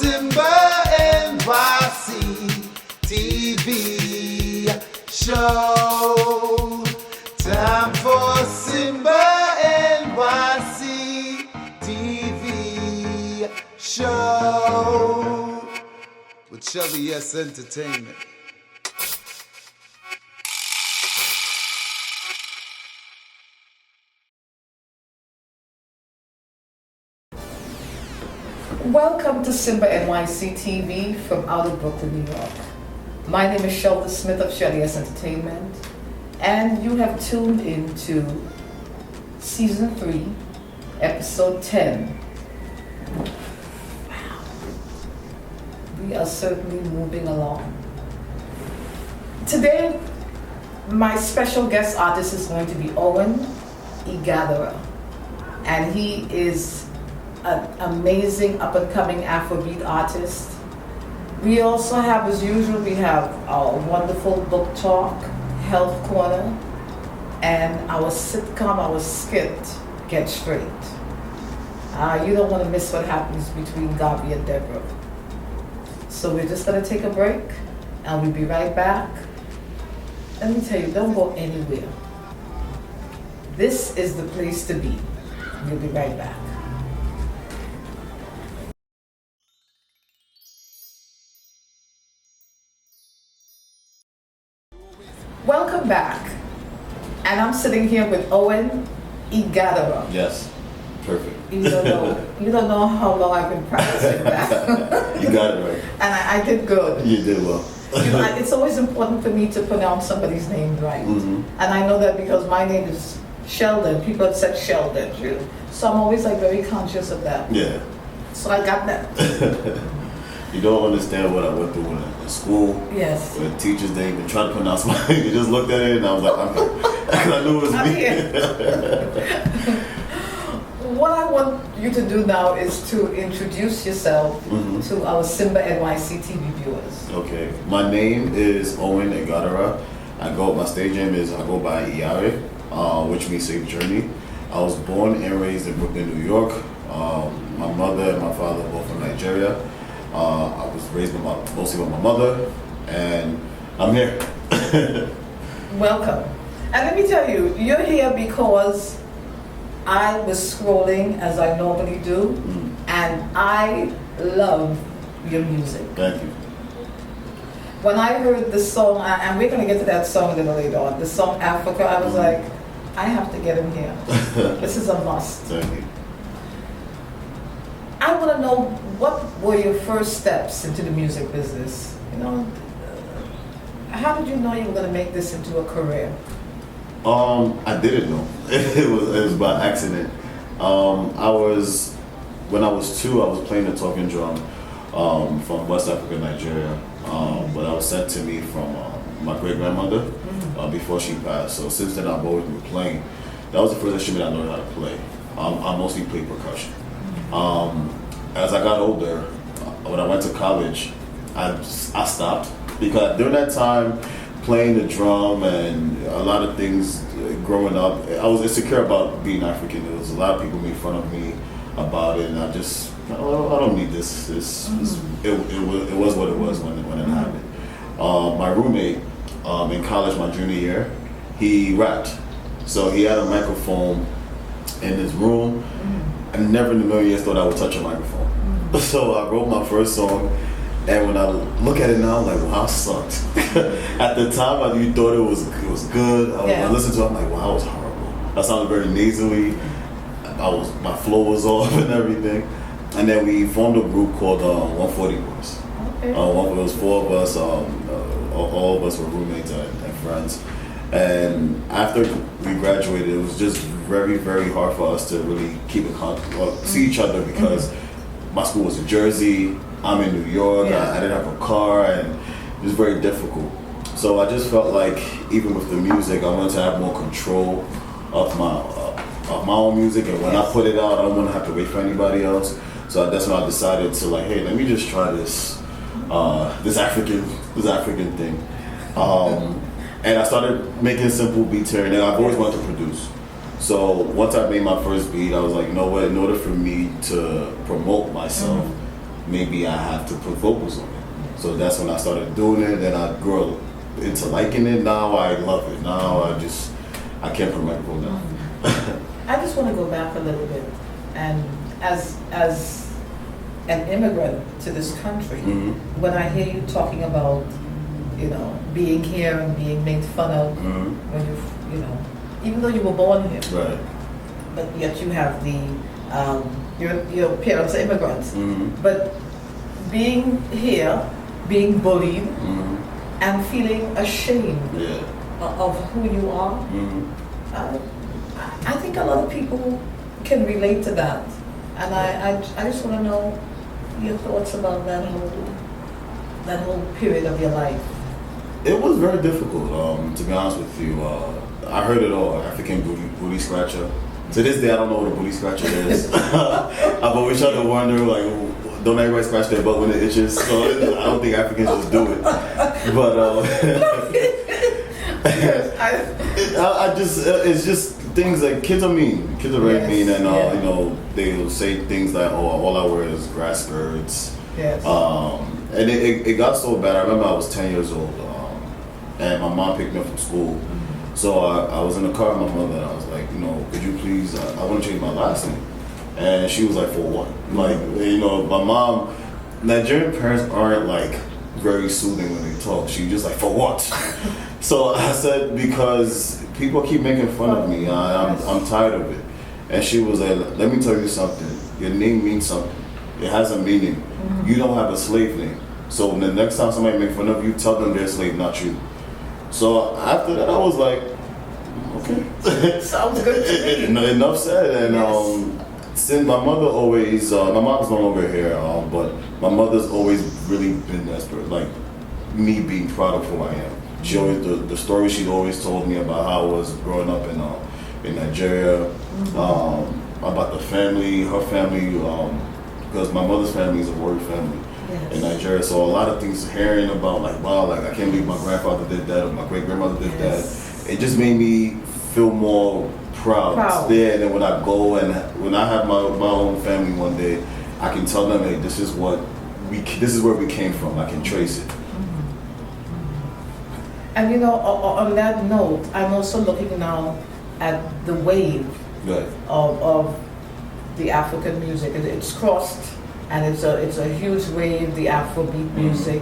SIMBA NYC TV show. Time for SIMBA NYC TV show with Shelda Entertainment. Welcome to SIMBA NYC TV from out of Brooklyn, New York. My name is Shelda Smith of Shelda Entertainment, and you have tuned into Season 3, Episode 10. Wow. We are certainly moving along. Today, my special guest artist is going to be OWEN EGHAREVBA, and he is an amazing up-and-coming Afrobeat artist. We also have, as usual, we have our wonderful book talk, health corner, and our sitcom, our skit, Get Straight. You don't want to miss what happens between Gabi and Deborah. So we're just going to take a break, and we'll be right back. Let me tell you, don't go anywhere. This is the place to be. We'll be right back. Welcome back, and I'm sitting here with OWEN EGHAREVBA. Yes, perfect. You don't know how long I've been practicing that. You got it right. And I did good. You did well. It's always important for me to pronounce somebody's name right. Mm-hmm. And I know that because my name is Sheldon. People have said Sheldon too. So I'm always very conscious of that. Yeah. So I got that. You don't understand what I went through in school. Yes. Where teachers didn't even try to pronounce my name. They just looked at it and I was like, I'm here. Because I knew it was I'm me. here. What I want you to do now is to introduce yourself to our SIMBA NYC TV viewers. Okay. My name is OWEN EGHAREVBA. My stage name is, I go by Iyare, which means Safe Journey. I was born and raised in Brooklyn, New York. My mother and my father both from Nigeria. I was raised mostly by my mother, and I'm here. Welcome. And let me tell you, you're here because I was scrolling as I normally do, and I love your music. Thank you. When I heard the song, and we're going to get to that song a little later on, the song Africa, I was like, I have to get him here. This is a must. Thank you. I want to know, what were your first steps into the music business? How did you know you were going to make this into a career? I didn't know. It was by accident. When I was 2, I was playing the talking drum from West Africa, Nigeria. But I was sent to me from my great-grandmother before she passed. So since then, I've always been playing. That was the first instrument I learned how to play. I mostly played percussion. As I got older, when I went to college, I stopped because during that time, playing the drum and a lot of things growing up, I was insecure about being African. There was a lot of people made fun of me about it, and I don't need this. It was what it was when it happened. My roommate in college, my junior year, he rapped. So he had a microphone in his room. I never in a million years thought I would touch a microphone. So I wrote my first song, and when I look at it now, I'm like, wow, I sucked. At the time, you thought it was good. I listened to it, I'm like, wow, that was horrible. I sounded very nasally. My flow was off and everything. And then we formed a group called 140 Boys. Okay. It was 4 of us. All of us were roommates and friends. And after we graduated, it was just very, very hard for us to really keep in contact, see each other, because my school was in Jersey, I'm in New York, I didn't have a car, and it was very difficult. So I just felt like, even with the music, I wanted to have more control of my own music, and when I put it out, I don't want to have to wait for anybody else. So that's when I decided to hey, let me just try this African thing. And I started making simple beats here, and I've always wanted to produce. So once I made my first beat, I was like, you know what, in order for me to promote myself, maybe I have to put vocals on it. So that's when I started doing it. Then I grew into liking it. Now I love it. Now I can't put a microphone down. I just want to go back a little bit, and as an immigrant to this country, when I hear you talking about, you know, being here and being made fun of, when you know, even though you were born here, Right. but yet you have the your parents are immigrants, but being here, being bullied, and feeling ashamed of who you are. I think a lot of people can relate to that, and I just want to know your thoughts about that whole period of your life. It was very difficult, to be honest with you. I heard it all, African booty scratcher. To this day, I don't know what a booty scratcher is. I've always tried to wonder, like, don't everybody scratch their butt when it itches? So I don't think Africans just do it. But I just, it's just things like kids are mean. Kids are very mean, and you know, they'll say things like, "Oh, all I wear is grass skirts." Yes. And it got so bad. I remember I was 10 years old, and my mom picked me up from school. So I was in the car with my mother, and I was like, you know, could you please? I want to change my last name. And she was like, for what? Like, you know, my mom, Nigerian parents aren't like very soothing when they talk. She just like, for what? So I said, because people keep making fun of me. I'm tired of it. And she was like, let me tell you something. Your name means something. It has a meaning. You don't have a slave name. So the next time somebody makes fun of you, tell them they're a slave, not you. So after that, I was like, okay. Sounds good to me. Enough said. And since my mother always, my mom's no longer here, but my mother's always really been desperate, like me being proud of who I am. She always, the story she'd always told me about how I was growing up in Nigeria, about the family, her family, because my mother's family is a warrior family in Nigeria. So a lot of things hearing about, like, wow, like I can't believe my grandfather did that or my great grandmother did that. It just made me feel more proud. Yeah, and then when I go and when I have my own family one day, I can tell them, hey, this is where we came from. I can trace it. And you know, on that note, I'm also looking now at the wave of the African music. It's crossed, and it's a huge wave, the Afrobeat music.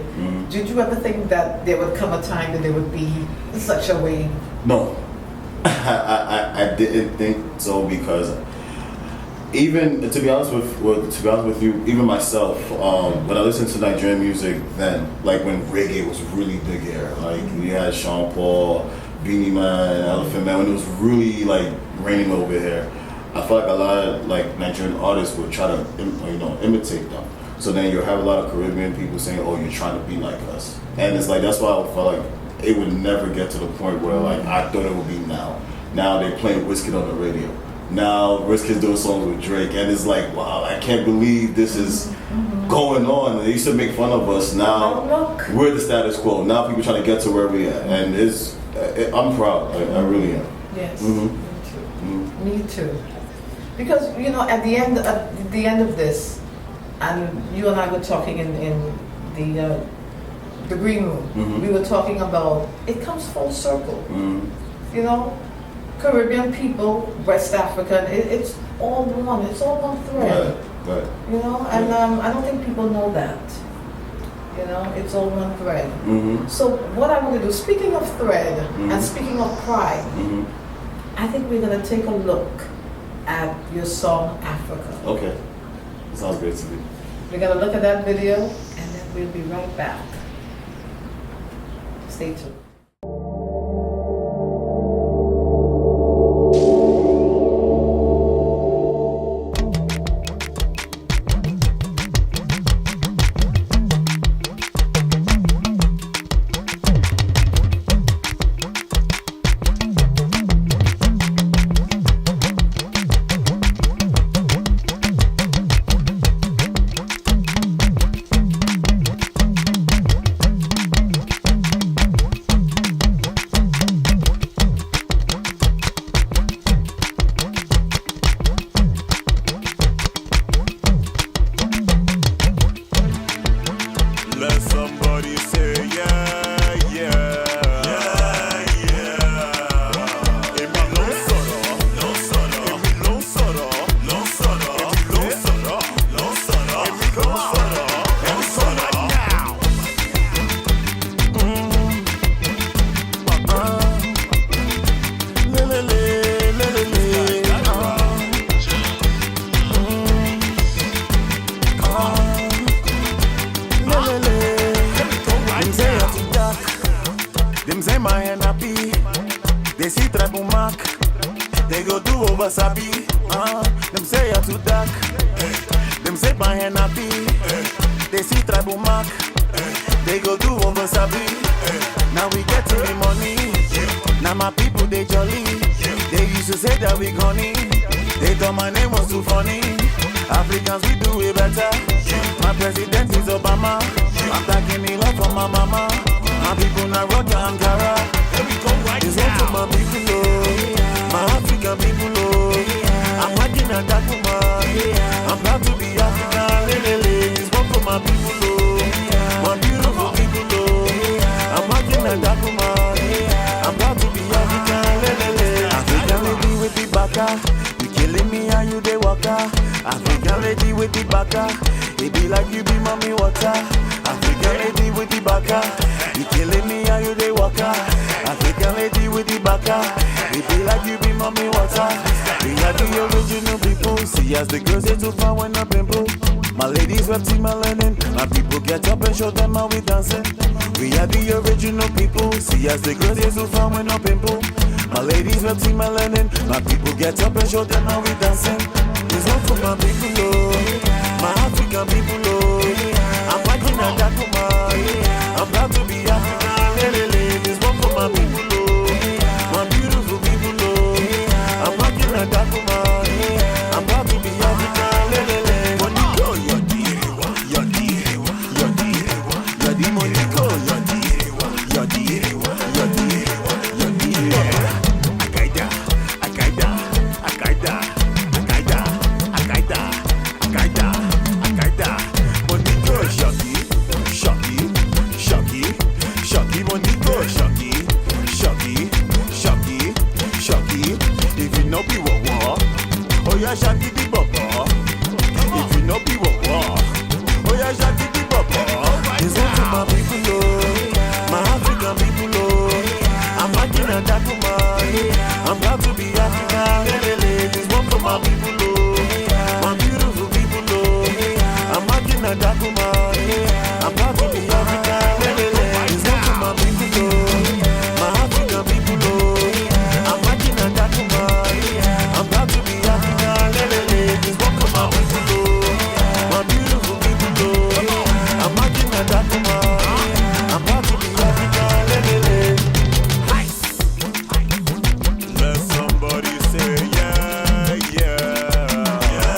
Did you ever think that there would come a time that there would be such a wave? No, I didn't think so, because even to be honest with you, even myself, when I listened to Nigerian music then, like when reggae was really big here, like we had Sean Paul, Beanie Man, Elephant Man, when it was really like raining over here, I felt like a lot of like Nigerian artists would try to imitate them. So then you have a lot of Caribbean people saying, "Oh, you're trying to be like us," and it's like that's why I felt like it would never get to the point where like I thought it would be now. Now they're playing Wizkid on the radio. Now Wizkid's doing songs with Drake, and it's like, wow, I can't believe this is going on. They used to make fun of us. Now we're the status quo. Now people trying to get to where we are, and I'm proud. I really am. Yes, me too. Because you know, at the end of this, and you and I were talking in the green room. We were talking about it comes full circle. You know, Caribbean people, West African, it's all one. It's all one thread. Right. You know, and I don't think people know that. You know, it's all one thread. So what I want to do, speaking of thread and speaking of pride, I think we're going to take a look at your song Africa. Okay, sounds great to me. We're going to look at that video, and then we'll be right back. Stay tuned. Them say my hand happy. They see trouble mark. They go do over sabi. Them say you're too dark. Them say my hand happy. They see trouble mark. They go do over sabi. Now we get to the money. Now my people they jolly. They used to say that we gonny. They thought my name was too funny. Africans we do it better. My president is Obama. I'm taking it love from my mama. My people now rock and Ankara. This one for my people, oh. My African people, oh. I'm working at that woman. I'm proud to be African. This one for my people, oh. My beautiful people, oh. I'm working at that woman. I'm proud to be African. African lady with the baka. You killing me and you the waka. African lady with the baka. It be like you be mommy water. African lady with the baka. You killing me and you the waka. African lady with the baka. It be like you be mommy water. We are the original people. See as the girls they too far when I pimple. My ladies rep team melanin. My people get up and show them how we dancing. We are the original people. See as the girls they too far when I pimple. My ladies rep team melanin. My people get up and show them how we dancing. This one for my people, oh. My African people, oh. I'm fighting at that woman. I'm proud to be African. This one for my people, oh. My beautiful people, oh. I'm fighting at that woman. I'm proud to be African. Monica, you're the Monica, you're the Shaki the baba. If you know be what, oh yeah, Shaki the baba. This one for my people, oh, my African people, oh. I'm working at that woman. I'm proud to be African. This one for my people, oh, my beautiful people, oh. I'm working at that woman. I'm proud to be African. This one for my people, oh, my African people, oh. I'm working at that woman. I'm proud to be African. This one for my people, oh. My beautiful people, oh. I'm working at that woman. I'm proud to be African. Let somebody say yeah, yeah, yeah,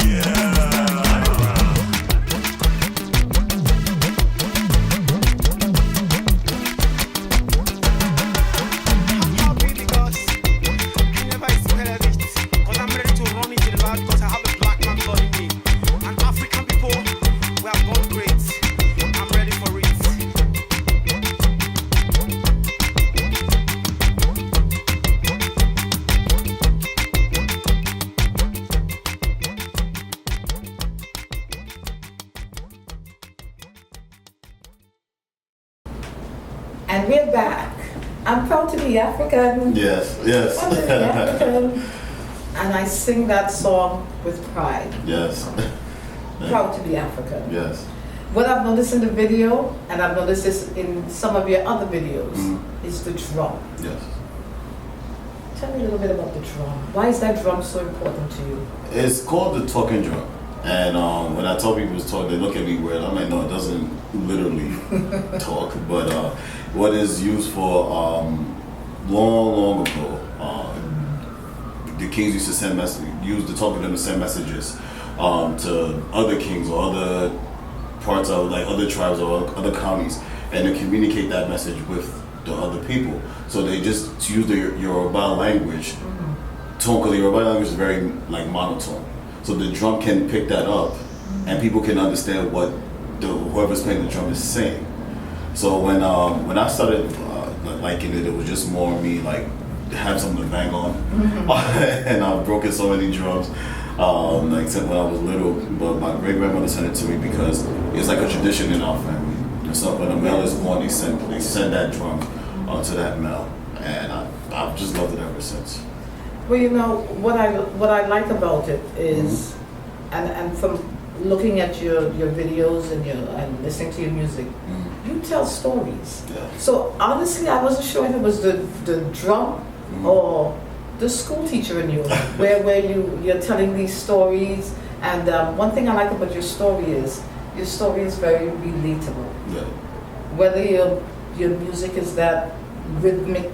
yeah. I'm happy because I never expected it. Because I'm ready to run into the world because I have a black man blood in me. And African people, we are born great. I'm ready for it. And we're back. I'm proud to be African. Yes, yes. I'm really African. And I sing that song with pride. Yes. Proud to be African. Yes. What I've noticed in the video, and I've noticed this in some of your other videos, is the drum. Yes. Tell me a little bit about the drum. Why is that drum so important to you? It's called the talking drum. And when I tell people to talk, they look at me weird. I'm like, no, it doesn't literally talk. But what is used for long ago, the kings used to send use the talking drum to send messages to other kings or other parts of like other tribes or other counties, and to communicate that message with the other people. So they just use the Yoruba language tone, because the Yoruba language is very like monotone. So the drum can pick that up, and people can understand what whoever's playing the drum is saying. So when I started liking it, it was just more me like have something to bang on, and I've broken so many drums. Like since when I was little, but my great grandmother sent it to me because it's like a tradition in our family. So when a male is born, they send that drum to that male, and I've just loved it ever since. Well, you know what I like about it is, and from looking at your videos and listening to your music, you tell stories. Yeah. So honestly, I wasn't sure if it was the drum or the school teacher in you, where you're telling these stories. And one thing I like about your story is very relatable. Yeah. Whether your music is that rhythmic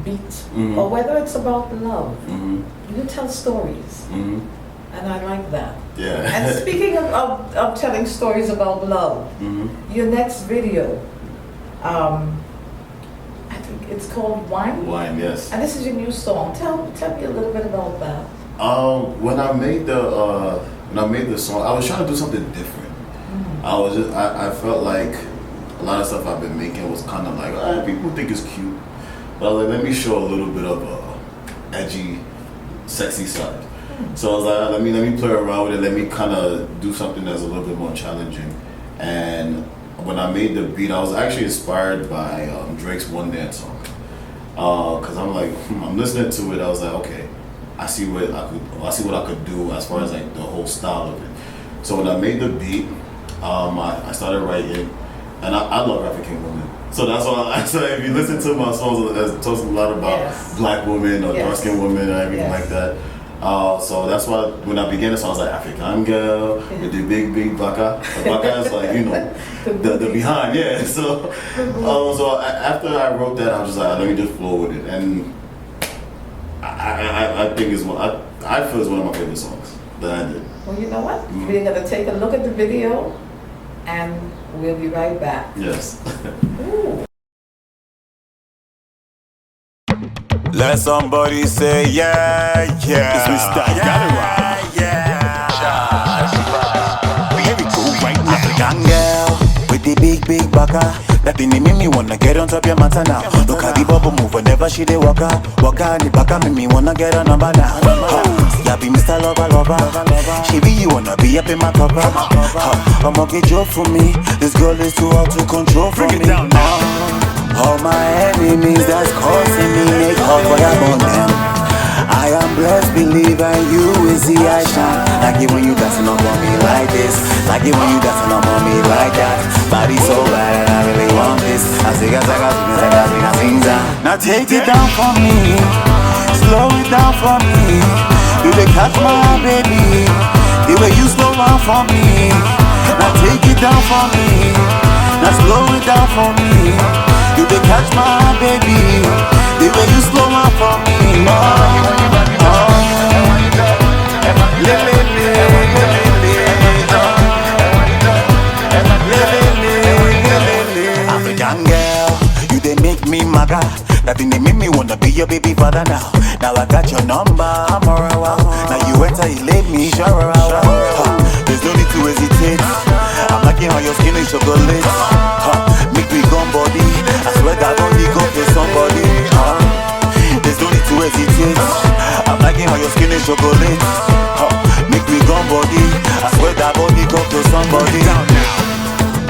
beat or whether it's about love, you tell stories. And I like that. Yeah. And speaking of telling stories about love, your next video, I think it's called Wine. Wine, yes. And this is your new song. Tell me a little bit about that. When I made the song, I was trying to do something different. I felt like a lot of stuff I've been making was kind of like, people think it's cute, but I was like, let me show a little bit of a edgy, sexy side. So I was like, let me play around with it. Let me kind of do something that's a little bit more challenging. And when I made the beat, I was actually inspired by Drake's One Dance song. Cause I'm like, I'm listening to it. I was like, okay, I see what I could do as far as like the whole style of it. So when I made the beat, I started writing, and I love African women. So that's why so if you listen to my songs, it talks a lot about black women or dark-skinned women and everything like that. So that's why when I began the song, I was like, African girl with the big baka. The baka is like, the behind, yeah. So, after I wrote that, I was just like, let me just flow with it. And I think I feel it's one of my favorite songs that I did. Well, you know what? We're going to take a look at the video and we'll be right back. Yes. Ooh. Let somebody say yeah. It's Mr. Yeah. Here we go right now. African girl with the big baka. That thing make me wanna get on top your matter now. Look at the bubble move whenever she dey waka the baka make me wanna get on number now. Yeah, be Mr. Lover. She be you wanna be up in my topper. I'ma get you for me. This girl is too hard to control for me. All my enemies that's causing me make hot fire burn them. I am blessed, believer, you is the I shine. Like it when you dancing up on me like this. Like it when you dancing up on me like that. Body so bad and I really want this. I sing. Now take it down for me, slow it down for me. You dey catch my baby, the way you slow down for me. Now take it down for me, now slow it down for me. You dey catch my baby, the way you slow down for me. African girl, you dey make me maga. That thing they make me wanna be your baby father now. Now I got your number, I'm around. Now you enter, you leave me, sure. There's no need to hesitate. I'm liking how your skin is chocolate. Make me gum body. I swear that body go to somebody. There's no need to hesitate. I'm liking how your skin is chocolate. Make me gum body. I swear that body go to somebody.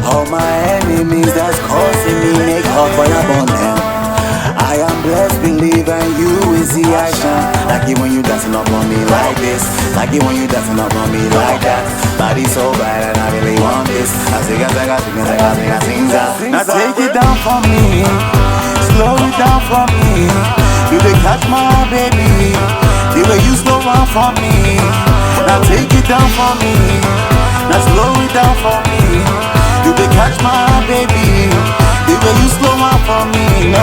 All my enemies that's causing me make hot fire burn them. I am blessed, believer, you is the I shine. Like it when you dancing up on me like this. Like it when you dancing up on me like that. Body so bad and I really want this. I sing. Now take it down for me, slow it down for me. You dey catch my baby, the way you slow down for me. Now take it down for me, now slow it down for me. You dey catch my baby, the way you slow down for me.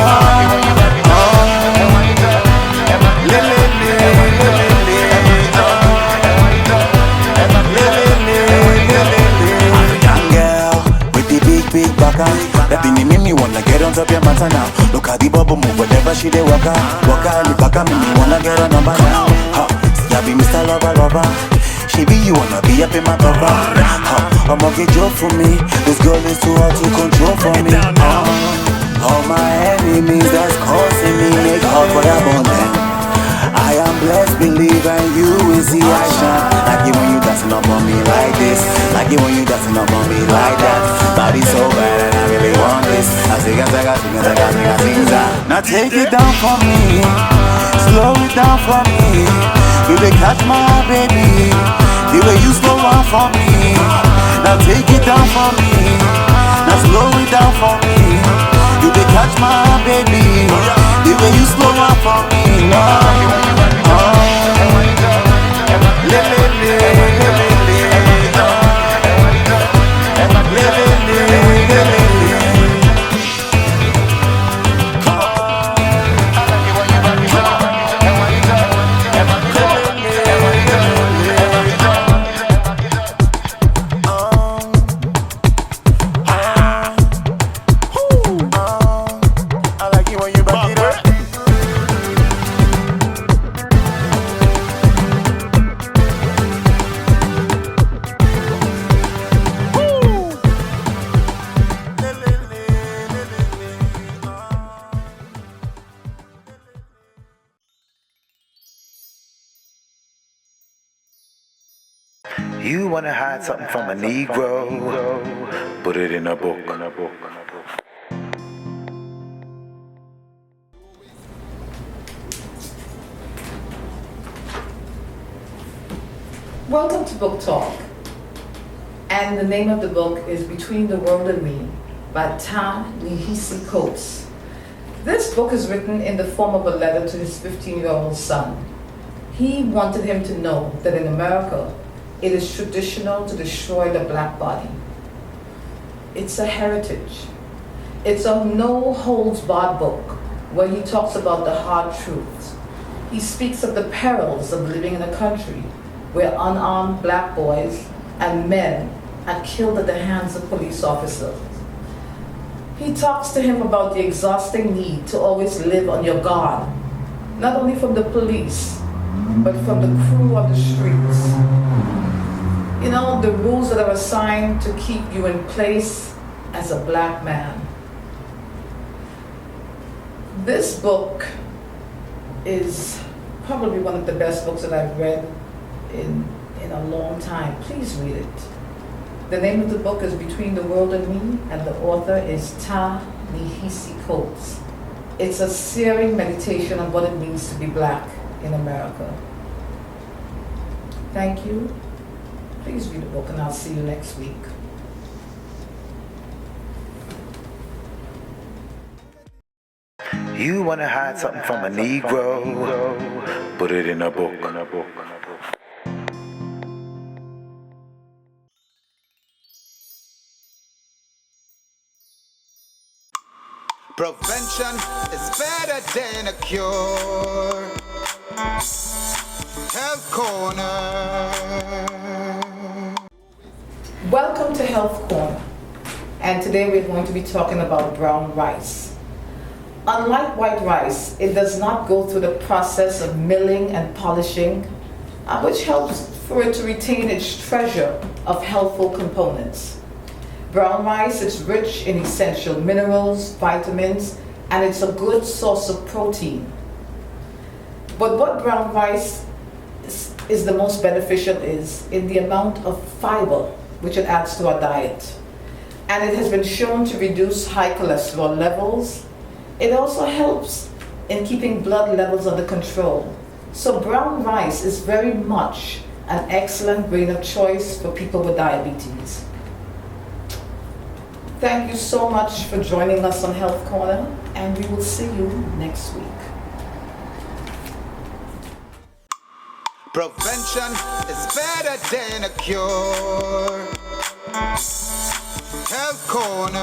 African girl with the big baka. That thing make me wanna get on top your matter now. Look at the bubble move whenever she dey waka the baka make me wanna get on number now. Yeah, be Mr. Lover. She be you wanna be up in my topper. I'ma get you for me. This girl is too hard to control for me. All my enemies that's causing me make hot fire burn them. I am blessed, believer, you is the I shine. Like it when you dancing up on me like this. Like it when you dancing up on me like that. Body so bad and I really want this. I sing. Now take it down for me, slow it down for me. You dey catch my baby, The way you slow down for me, now take it down for me, now slow it down for me. You dey catch my baby. The way you slow down for me, I like it when you back it up. You wanna hide something from a Negro? Put it in a book. Welcome to Book Talk. And the name of the book is Between the World and Me by Ta-Nehisi Coates. This book is written in the form of a letter to his 15-year-old son. He wanted him to know that in America, it is traditional to destroy the black body. It's a heritage. It's a no-holds-barred book where he talks about the hard truths. He speaks of the perils of living in a country where unarmed black boys and men are killed at the hands of police officers. He talks to him about the exhausting need to always live on your guard, not only from the police, but from the crew of the streets. You know, the rules that are assigned to keep you in place as a black man. This book is probably one of the best books that I've read in a long time. Please read it. The name of the book is Between the World and Me, and the author is Ta-Nehisi Coates. It's a searing meditation on what it means to be black in America. Thank you. Please read the book, and I'll see you next week. You wanna hide something from a Negro? Put it in a book. Prevention is better than a cure. Health Corner. Welcome to Health Corner, and today we're going to be talking about brown rice. Unlike white rice, it does not go through the process of milling and polishing, which helps for it to retain its treasure of healthful components. Brown rice is rich in essential minerals, vitamins, and it's a good source of protein. But what brown rice is the most beneficial is in the amount of fiber which it adds to our diet. And it has been shown to reduce high cholesterol levels. It also helps in keeping blood levels under control. So brown rice is very much an excellent grain of choice for people with diabetes. Thank you so much for joining us on Health Corner, and we will see you next week. Prevention is better than a cure. Health Corner.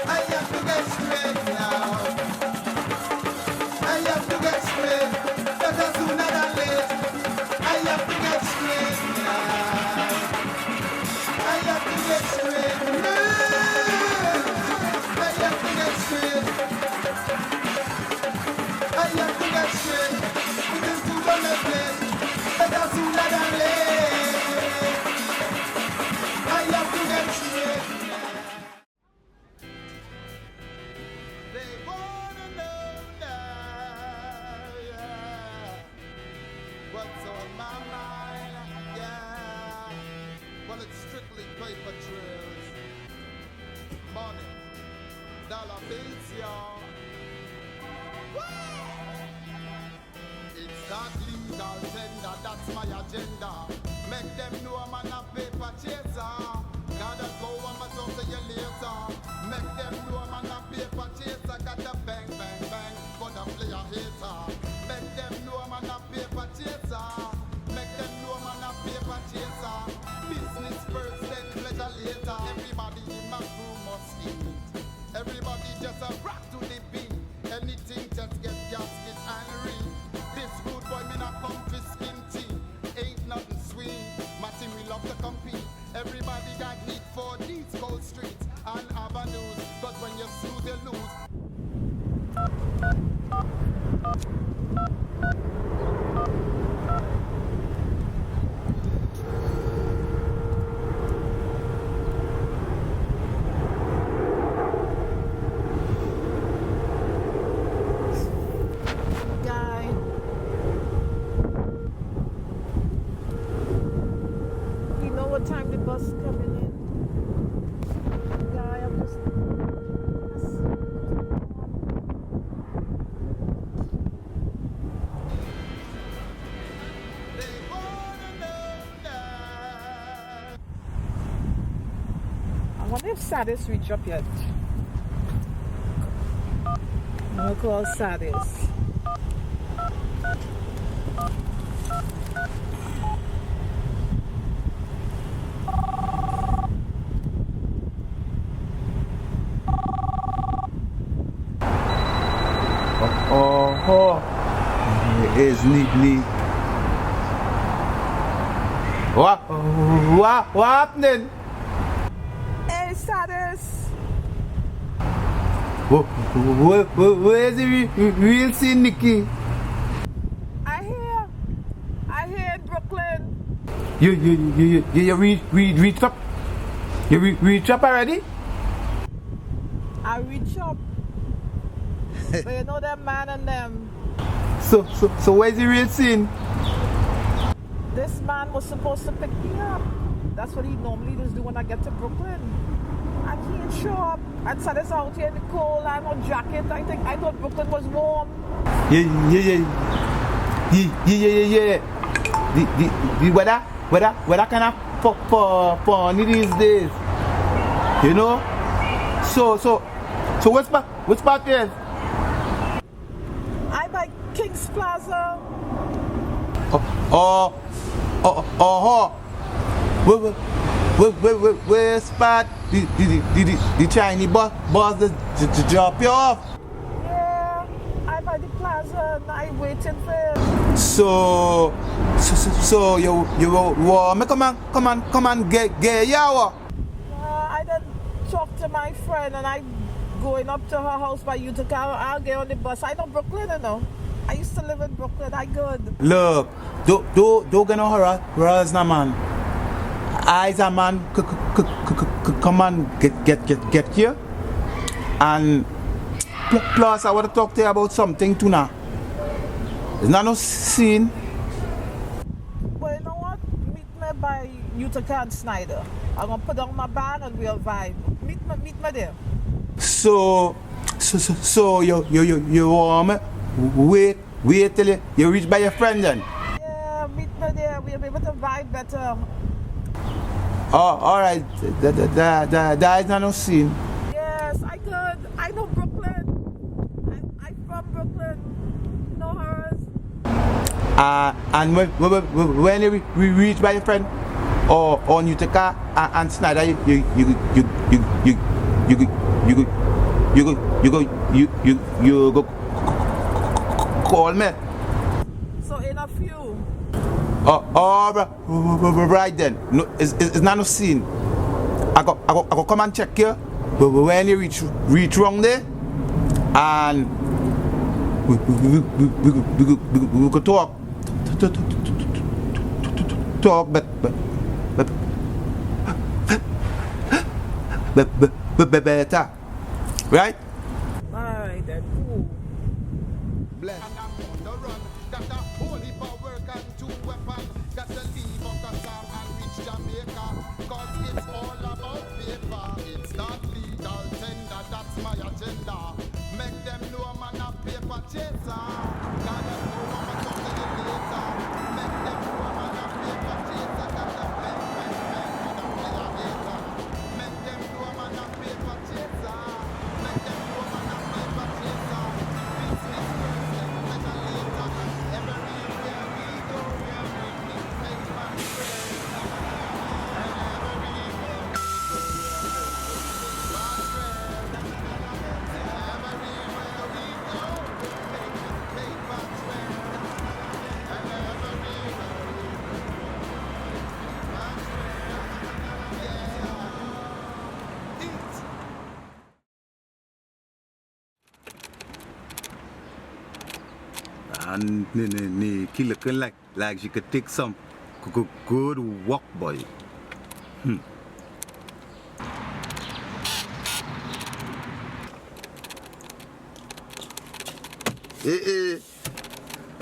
I have to get straight now. I have to get straight. Better sooner than late. I have to get straight now. I have to get straight now. I have to get straight. I have to get straight. It is too long a place. Better sooner than late. I have to get straight now. They wanna know now, yeah, what's on my mind, yeah. Well, it's strictly paper trails. money. Dollar bills, y'all. It's not legal tender, that's my agenda. Make them know I'm a paper chaser. Gotta go, I'ma talk to you later. Make them know I'm a paper chaser. Gotta bang, bang, bang for the player hater. Make them know I'm a paper chaser. Make them know I'm a paper chaser. Business first, then pleasure later. Everybody in my crew must eat. Everybody just a rock to the beat. Anything just get gasket and ring. This rude boy me not come for skin tea. Ain't nothing sweet. My team we love to compete. Everybody got hit for these cold streets and avenues. Cause when you snooze you lose. Time the bus coming in. Guy, I'm just. They wanna know that. I wonder if Sadis reach up yet. I'm gonna call Sadis. Oh, it's neat. What happening? Hey, Sadis. Where's the real scene, Nikki? I hear in Brooklyn. You reach up? You reach up already? I reach up. But you know that man and them. So where's the real scene? This man was supposed to pick me up. That's what he normally does do when I get to Brooklyn. And he didn't show up. And so this out here in the cold and no jacket. I thought Brooklyn was warm. Yeah. The weather kind of funny these days. You know? So what's part there? I by King's Plaza. Where spot the Chinese boss to drop you off? Yeah, I'm at the plaza and I'm waiting for him. So you want me come and get you? I done talk to my friend and I'm going up to her house by Utica. I'll get on the bus. I know Brooklyn, you know. I used to live in Brooklyn. I good. Look, don't get no hurry, now, man. I's a man come and get here. And plus I want to talk to you about something too now. It's not no scene. Well, you know what? Meet me by Utica and Snyder. I'm gonna put down my bag and we'll vibe. Meet me there. So you want me wait till you reach by your friend then? Yeah, meet me there. We'll be able to vibe better. Oh, alright. That is not no scene. Yes, I could. I know Brooklyn. I'm from Brooklyn. No hers. And when you reach by your friend or on Utica and Snyder, you go call me. So in a few. Right then. No, it's not no scene. I go come and check you when you reach wrong there, and we could talk, but better, right? Alright then, cool. Bless. And I'm on the run. Got a whole heap of work and 2 weapons. Got to leave Uncle Sam and reach Jamaica. Cause it's all about paper. It's not legal And she looking like she could take some good walk, boy.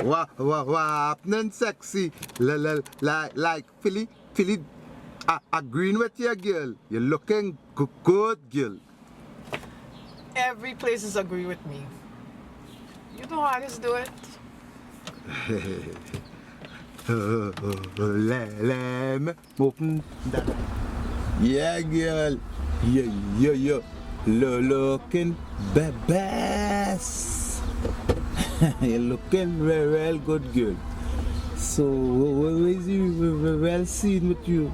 What happening, sexy? Like Philly, agreeing with your girl. You're looking good, girl. Every place is agree with me. You know how I just do it. Let me open that. Yeah, girl. Yeah. Looking best. You're looking real good, girl. So, what is you well seen with you?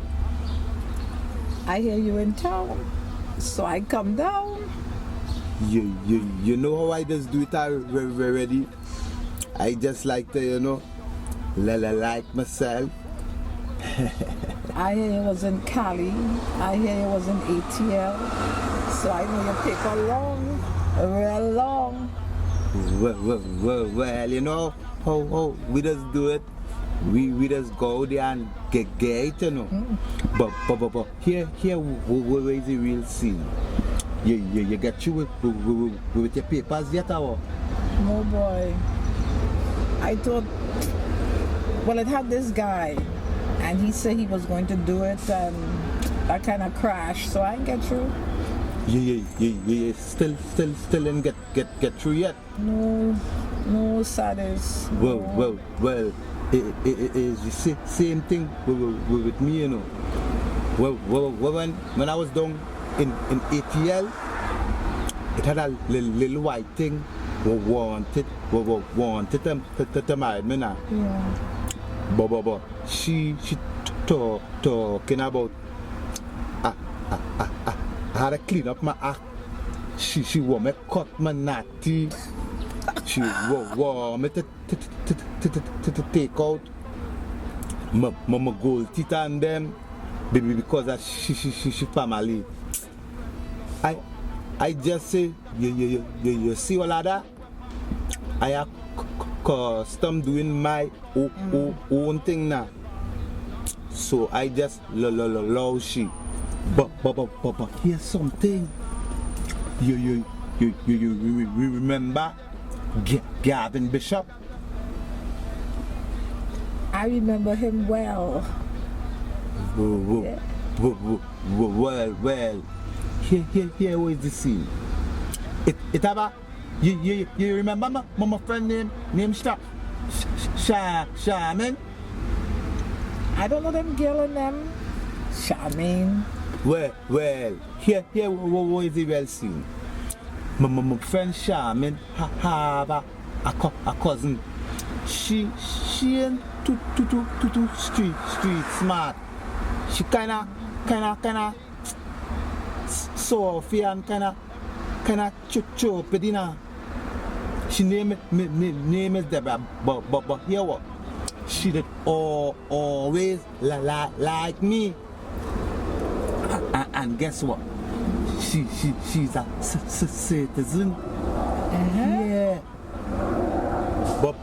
I hear you in town, so I come down. You know how I just do it already? I just like to, like myself. I hear you was in Cali. I hear you was in ATL. So I know you take a real long. Well, you know how we just do it. We just go there and get it, But here where is the real scene? You get you with your papers yet, or? No, boy. I thought, well, it had this guy, and he said he was going to do it, and I kind of crashed, so I didn't get through. You still didn't get through yet? No, sadness. Well, it is the same thing with me, Well, when I was down in ATL, it had a little white thing wanted them to marry me now. Yeah. But she talking about I had to clean up my act. She want me cut my natty. She want me to take out my gold teeth and them, baby, because of she family. I just say you see all of that. I have custom doing my own thing now. So I just love she. But here's something. You remember Gavin Bishop? I remember him well. Well. Here was the scene. It ever you remember my friend named Shaman? I don't know them girl and them. Shaman. Well, here was the well scene. My friend Shaman have a cousin. She ain't too street smart. She kinda Sophie and kinda chopedina. She name is Deborah, but here what? She did always like me. And guess what? She's a citizen. Yeah. But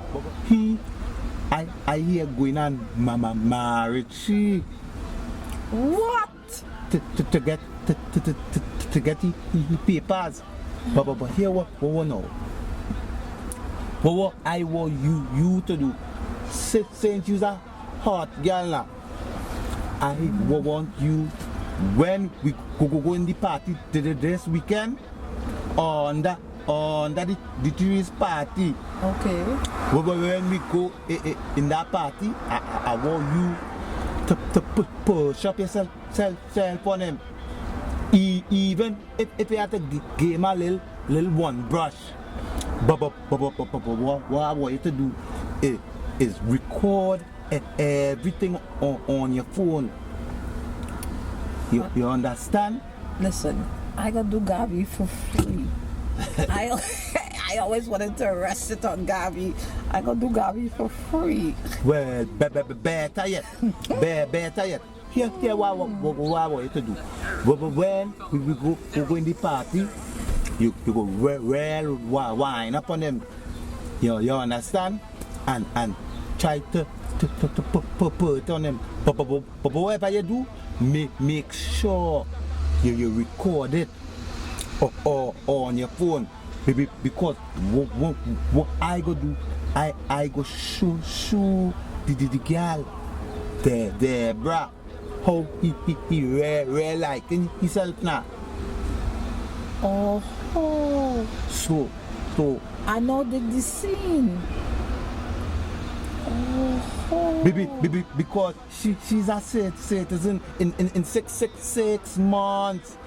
I hear going on married she. What? To get the papers. But here what now? What I want you to do? Since you're a hot girl now, I want you when we go in the party this weekend on the trees party. Okay. When we go in that party, I want you to push up yourself on him. Even if you have to give him a little one brush. But what I want you to do is record everything on your phone. You understand? Listen, I gotta do Gabi for free. I always wanted to rest it on Gabi. I gotta do Gabi for free. Well, better yet. Better yet. Here what I want you to do. When we go in the party, you go well wine up on them. You understand? and try to put on them. But whatever you do, make sure you record it or on your phone. Because what I go do, I go show the girl the bra how he real like himself now. Oh, So I know the scene. Oh, because she's a citizen in 6 months.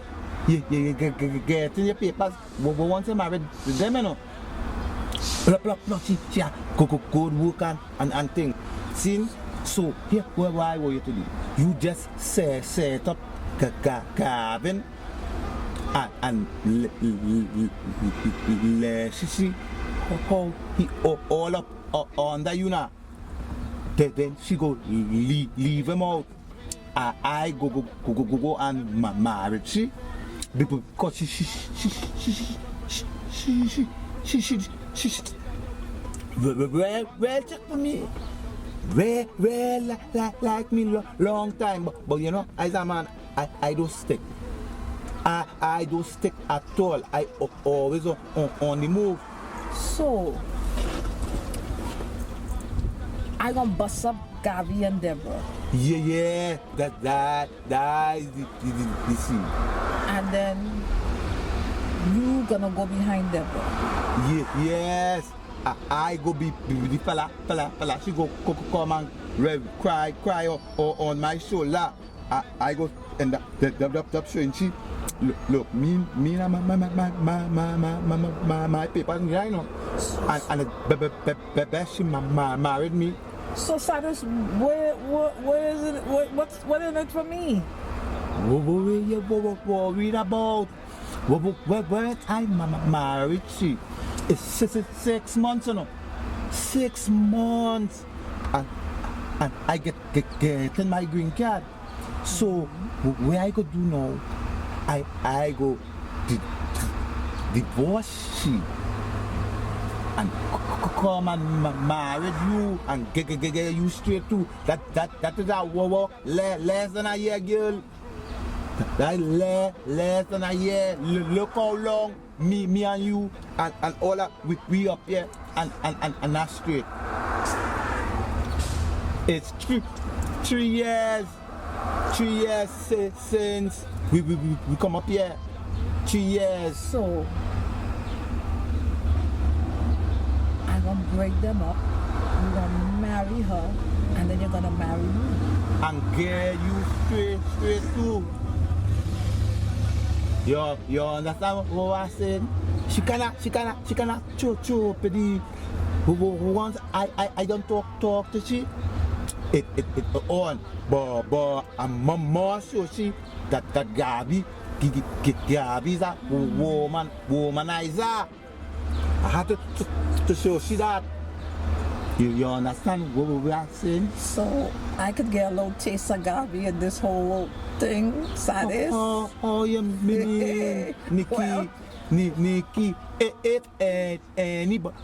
You get in your papers. We want to marry them, you know. Plus, she go work and thing. See, so here, why were you to do? You just set up cabin and she how he all up under you now. Then she go leave him out. I go and marry she. Because she well check for me, well like me long time, but you know, as a man, I don't stick. I don't stick at all. I always on the move. so I gonna bust up Gabby and Deborah, Yeah, that is the scene. and then you gonna go behind Deborah. Yes. I go be the fella. She go come and cry on my shoulder. I go and the show and she look me and my papers, you know, and she married me. So Cyrus, where is it? What in it for me? What you worried about? Where I married she? It's 6 months, you know. 6 months, and I get my green card. So where I go do now? I go divorce she and come and marry you and get you straight too. That is a less than a year, girl. That less than a year. Look how long me and you and all that we up here and that's straight. It's 3 years. 3 years since we come up here. 3 years. So I'm gonna break them up. You're gonna marry her, and then you're gonna marry me. And get you straight too. You understand what I'm saying? She cannot chop the who wants I don't talk to she. It on, but I'm more so she that Gabby is a womanizer. I had to show she that. You understand what we are saying? So I could get a little taste of Gabby in this whole thing, Sadis. Oh, you mean Nikki? Well. Nikki, if anybody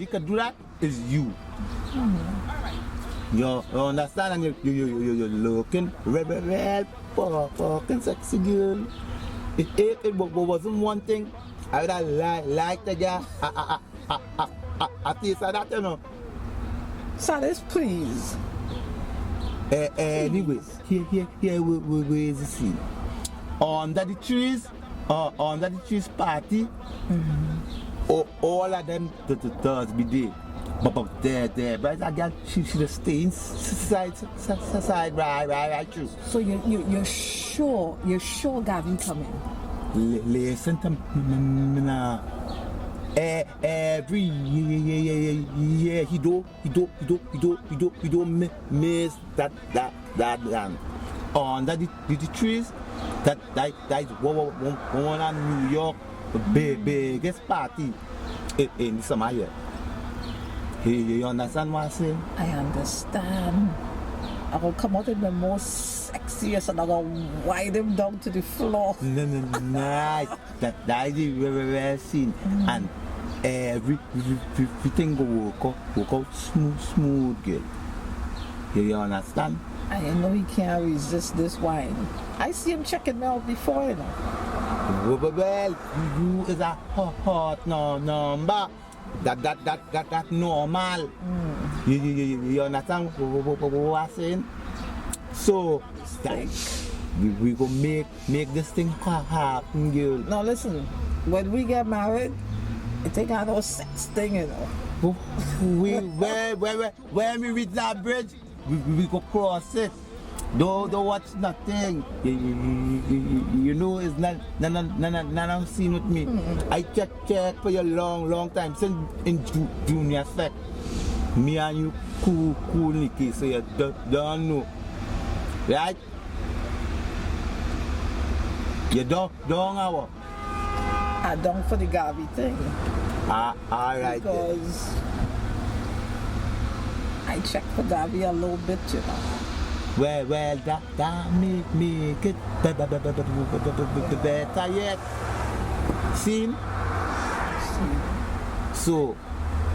can do that, is you. You understand? And you're looking real fucking sexy girl. If it wasn't one thing, I would have liked the guy. I taste of that, you know. Sadis, please. Anyways, here where is the scene? Under the trees party, all of them does be there. But there, but that girl, she just stays side right through. So you're sure Gabby coming? Listen to me now. Every year he do miss that land under the trees. That is one on New York, the biggest party in summer year. You understand what I'm saying? I understand. I will come out in the most sexiest and I will wind him down to the floor. No, that is the very scene. And everything go work out smooth, girl. You understand? I know he can't resist this wine. I see him checking me out before, you know. Well, you is a hot number. That normal. You understand what I'm saying? So, we go make this thing happen, girl. Now listen, when we get married, it ain't got no sex thing, you know. When we reach that bridge, we go cross it. Don't watch nothing. You know it's not seen with me. I check for a long time since in junior set. Me and you cool Nikki, so you don't know. Right? You don't hour. I don't for the Gavi thing. Alright. Because I check for Gavi a little bit, you know. Well, that make it better yet. See? So,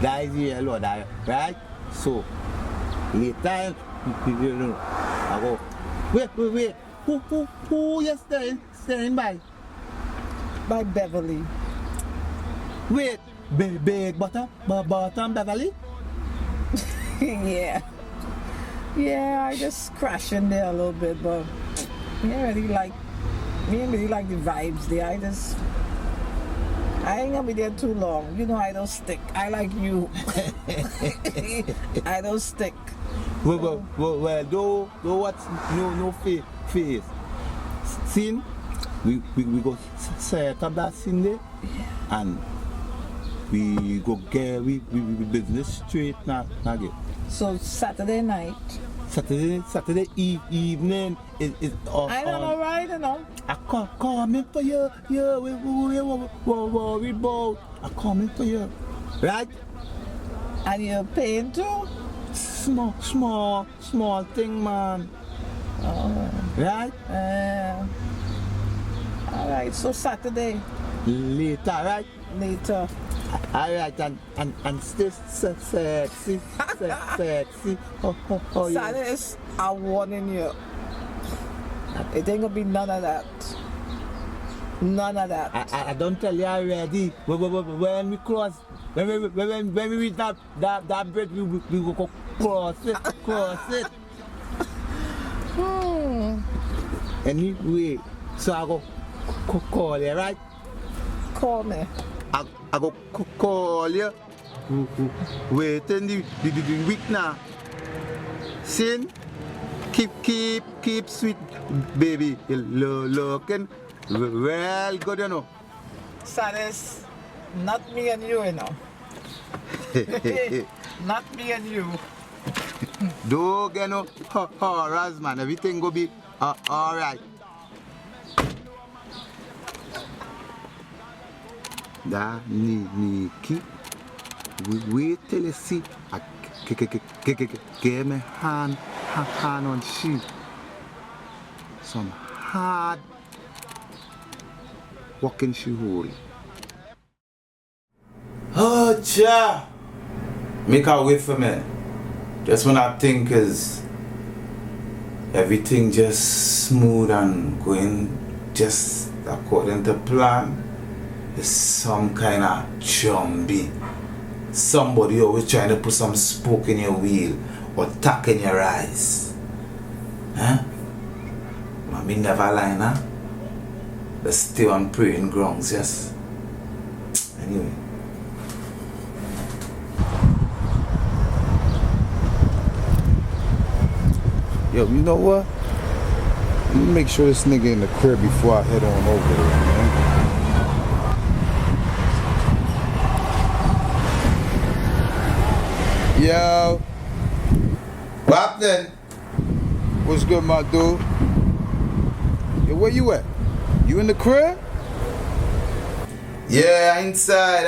that is the Lord, right? So, later, you know, I go, wait, who you staying by? By Beverly. Wait, big bottom Beverly? Yeah, I just crash in there a little bit, but me ain't really like the vibes there. I ain't gonna be there too long. You know I don't stick. I like you. I don't stick. Well, don't what's no face. Scene, we go set up that scene there, and we go get we business straight now get. So Saturday night. Saturday evening is I don't know, right? You know. I come for you. We worry about. I come for you, right? And you're paying too? Small thing, man. Right? All right. So Saturday. Later, right? Later. Alright, and stay sexy. Oh, Saturdays, I'm warning you. It ain't gonna be none of that. None of that. I don't tell you already. When we cross, when we reach that bridge, we go cross it. Anyway, so I go call you, right? Call me. I go call you. Wait in the week now. Sin, keep sweet, baby. You looking well good, you know. Saturdays, not me and you, you know. Not me and you. Don't get no horrors, man. Everything go be alright. Da Nikki, wait till you see I give me hand on she. Some hard walking she hold. Oh, Jah, make a way for me. Just when I think is everything just smooth and going just according to plan. There's some kind of jumbie. Somebody always trying to put some spoke in your wheel or tack in your eyes. Huh? Mommy never lie, huh? Let's stay on praying grounds, yes? Anyway. Yo, you know what? Let me make sure this nigga in the crib before I head on over there, man. Yo. What then? What's good, my dude? Yo, where you at? You in the crib? Yeah, inside.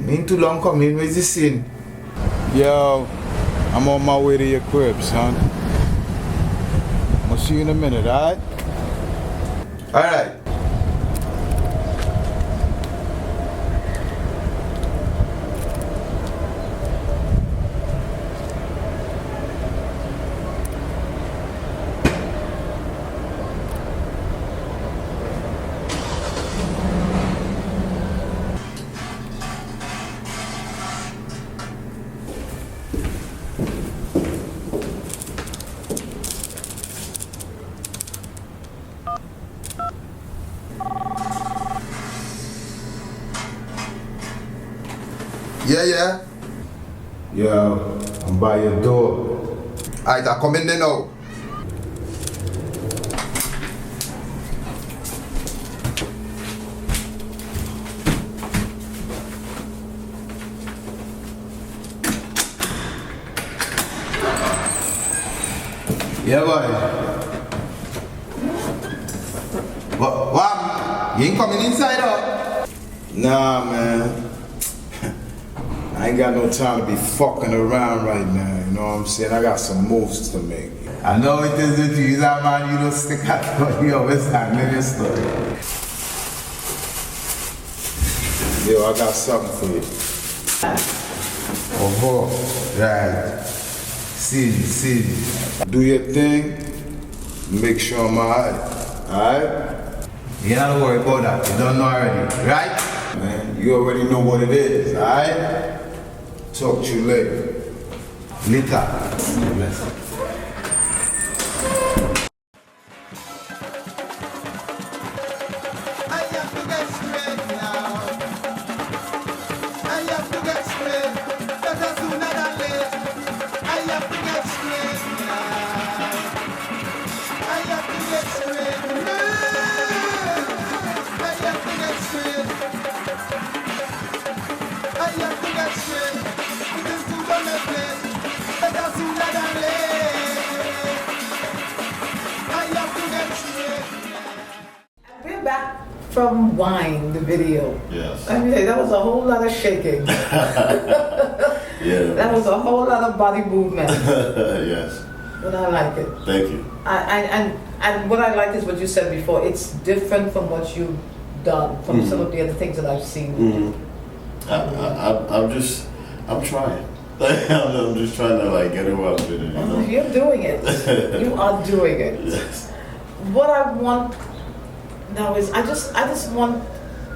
Ain't too long coming. Where's the scene? Yo, I'm on my way to your crib, son. I'm gonna see you in a minute, alright? Alright. Yeah. Yo, I'm by your door. Alright, I come in there now. Yeah, boy. What? You ain't coming inside up? Nah, man. I ain't got no time to be fucking around right now, you know what I'm saying? I got some moves to make. I know it is with you, that man, you don't stick out for yo, it's that nigga story. Yo, I got something for you. Oh, right. See. Do your thing, make sure I'm alright? You don't worry about that, you don't know already, right? Man, you already know what it is, alright? Talk to you later. I have to get straight now. I have to get straight. Better sooner than late. I have to get straight now. I have to get straight. I have to get straight. I have to get straight. It is too long a place. Better sooner than late. I have to get straight. We're back from Wine, the video. Yes. I mean, that was a whole lot of shaking. Yeah. That was a whole lot of body movement. Yes. But I like it. Thank you. And what I like is what you said before. It's different from what you've done, from some of the other things that I've seen. I'm trying. I'm just trying to like get it well with it, you know? You're doing it. You are doing it. Yes. What I want now is I just want,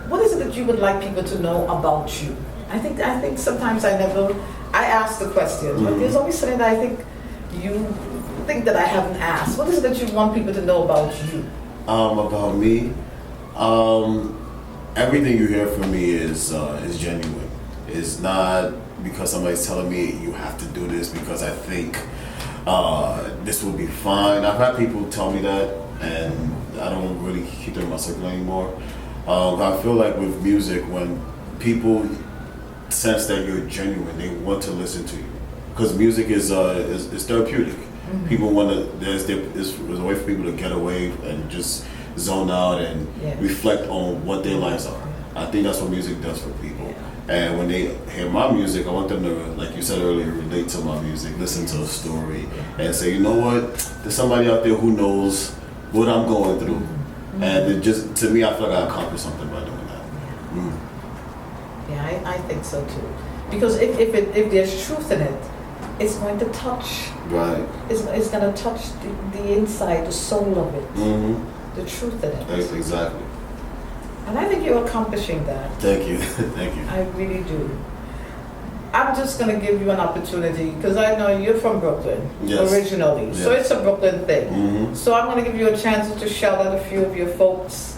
what is it that you would like people to know about you? I think sometimes I ask the question, but there's always something that I think you think that I haven't asked. What is it that you want people to know about you? About me, everything you hear from me is genuine. It's not because somebody's telling me you have to do this because I think this will be fine. I've had people tell me that, and I don't really keep them in my circle anymore. I feel like with music, when people sense that you're genuine, they want to listen to you because music is therapeutic. People want to. There's a way for people to get away and just zone out and reflect on what their lives are. I think that's what music does for people. And when they hear my music, I want them to, like you said earlier, relate to my music, listen to a story, and say, you know what? There's somebody out there who knows what I'm going through. And it just, to me, I feel like I accomplished something by doing that. Yeah, I think so too. Because if there's truth in it, it's going to touch. Right. It's going to touch the inside, the soul of it, the truth in it. Exactly. And I think you're accomplishing that. Thank you. Thank you. I really do. I'm just going to give you an opportunity because I know you're from Brooklyn originally. Yes. So it's a Brooklyn thing. So I'm going to give you a chance to shout out a few of your folks.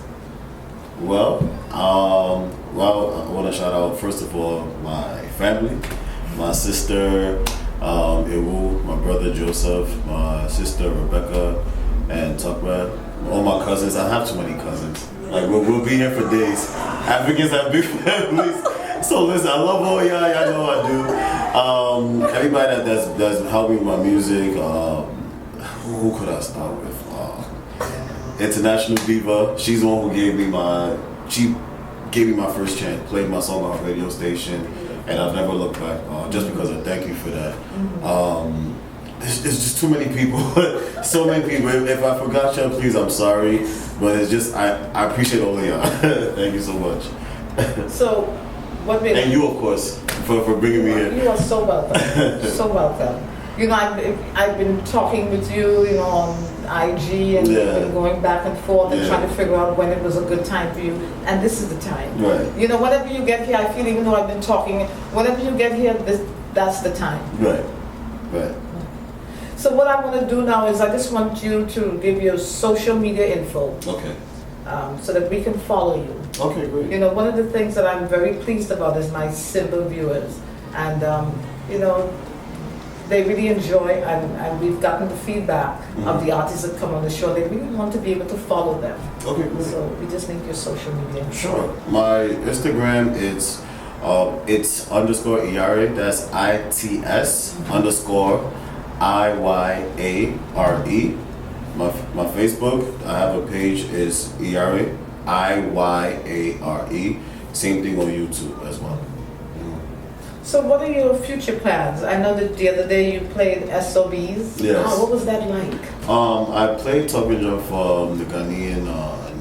Well, I want to shout out, first of all, my family, my sister, Iwu, my brother Joseph, my sister Rebecca, and Tuckman. All my cousins. I have too many cousins. Like, we'll be here for days. Africans have big families. So listen, I love all y'all. Y'all know I do. Everybody that's helped me with my music. Who could I start with? International Diva. She's the one who gave me my first chance. Played my song on a radio station, and I've never looked back. Just because I thank you for that. There's just too many people. So many people. If I forgot you, please, I'm sorry. But it's just I appreciate all of y'all. Thank you so much. So, what made and you, of course, for bringing me here. You are so welcome. So welcome. You know, I've been talking with you, you know, on IG, and we've been going back and forth and trying to figure out when it was a good time for you. And this is the time. Right. You know, whenever you get here, I feel, even though I've been talking, whenever you get here, that's the time. Right. Right. So what I want to do now is I just want you to give your social media info. Okay. So that we can follow you. Okay, great. You know, one of the things that I'm very pleased about is my SIMBA viewers. And, you know, they really enjoy, and we've gotten the feedback of the artists that come on the show. They really want to be able to follow them. Okay, cool. So we just need your social media. Sure. My Instagram, it's underscore Iyare. That's ITS_IYARE. My Facebook, I have a page, is Iyare, IYARE. Same thing on YouTube as well. So what are your future plans? I know that the other day you played SOBs. Yes. What was that like? I played talking drum for the Ghanaian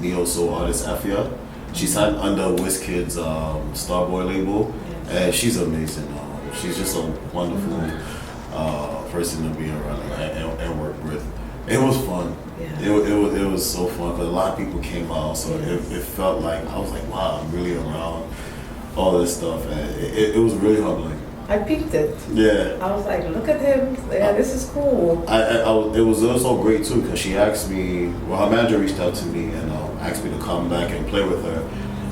neo soul artist Afia. She signed under WizKid's Starboy label, and she's amazing. She's just a wonderful person to be around and work with. It was fun. Yeah. It was so fun because a lot of people came out, so it felt like I was like, wow, I'm really around all this stuff, and it was really humbling. I peeped it. Yeah. I was like, look at him. Yeah, this is cool. It was also great too because she asked me. Well, her manager reached out to me and asked me to come back and play with her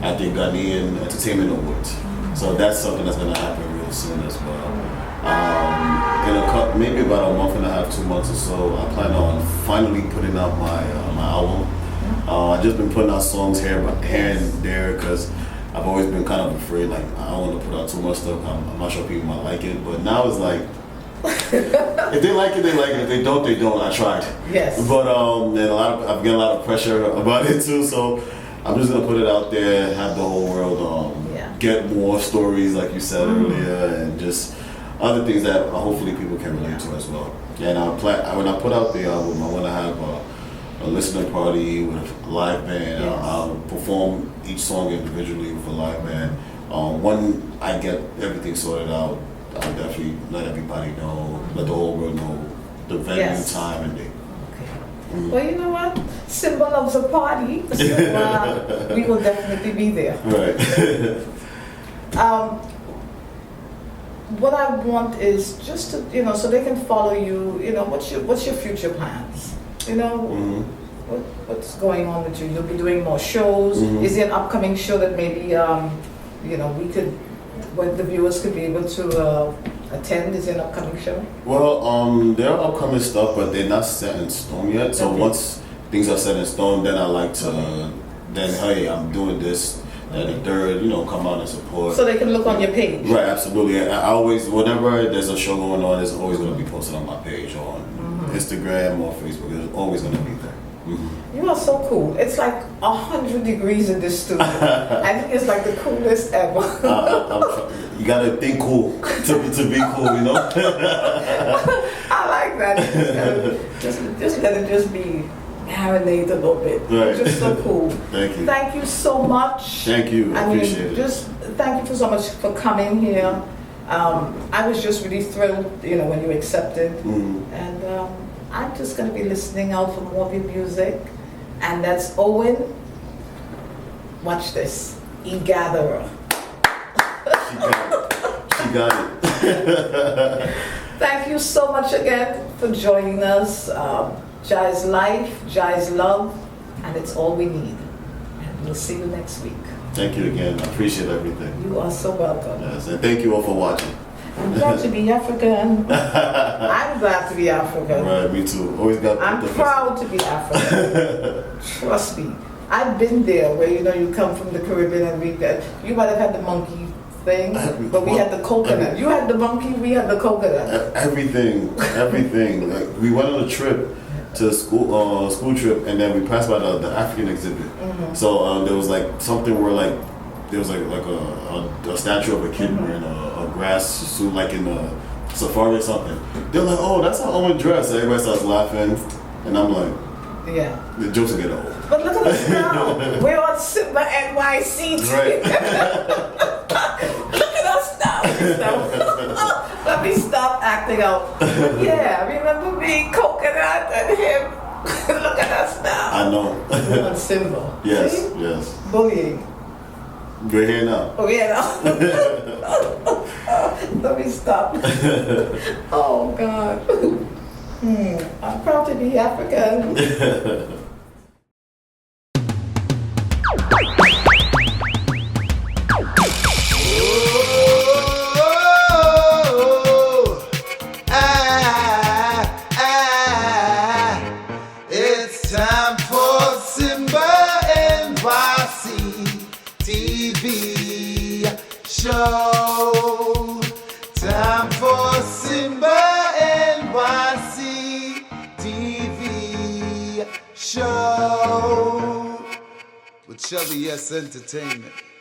at the Ghanaian Entertainment Awards. So that's something that's gonna happen real soon as well. In maybe about a month and a half, 2 months or so, I plan on finally putting out my album. I've just been putting out songs here and there because I've always been kind of afraid, like, I don't want to put out too much stuff. I'm not sure people might like it, but now it's like, if they like it, they like it. If they don't, they don't. I tried. Yes. But and I'm getting a lot of pressure about it too, so I'm just gonna put it out there, have the whole world get more stories, like you said earlier, and just other things that hopefully people can relate to as well. And when I put out the album, I want to have a listening party with a live band. Yes. I'll perform each song individually with a live band. When I get everything sorted out, I'll definitely let everybody know, let the whole world know the venue, time, and date. Okay. Well, you know what? Simba loves a party, so we will definitely be there. Right. What I want is just to, so they can follow you. What's your future plans? What's going on with you? You'll be doing more shows. Is there an upcoming show that maybe the viewers could be able to attend? Is there an upcoming show? Well, there are upcoming stuff, but they're not set in stone yet. So once things are set in stone, then I like to hey, I'm doing this. And the third, come out and support. So they can look on your page. Right, absolutely. I always, whenever there's a show going on, it's always going to be posted on my page, on Instagram or Facebook. It's always going to be there. You are so cool. It's like 100 degrees in this studio. I think it's like the coolest ever. You got to think cool to be cool, I like that. Just let it just be. Marinate a little bit. Right. Just so cool. Thank you. Thank you so much. Thank you. I appreciate it. Just thank you so much for coming here. I was just really thrilled, when you accepted. And I'm just going to be listening out for more of your music. And that's Owen. Watch this. E-Gatherer. She got it. Thank you so much again for joining us. Jah is life, Jah is love, and it's all we need. And we'll see you next week. Thank you again. I appreciate everything. You are so welcome. Yes, and thank you all for watching. I'm glad to be African. I'm glad to be African. Right, me too. Always got. I'm proud to be African. Trust me. I've been there where you come from the Caribbean and you might have had the monkey thing, but we had the coconut. You had the monkey, we had the coconut. Everything. Like, we went on a trip to school trip, and then we passed by the African exhibit. So there was like something where there was like a statue of a kid wearing a grass suit, like in a safari or something. They're like, oh, that's how Owen dressed. Everybody starts laughing, and I'm like, yeah, the jokes will get old. But look at us now. We're on SIMBA NYC. Right. Look at us now. Let me stop acting out. Yeah, remember me, coconut, and him. Look at us now. I know. We're on SIMBA. Yes, see? yes. Bullying. We're here now. Oh, yeah. Let me stop. Oh, God. I'm proud to be African. Shelda Entertainment.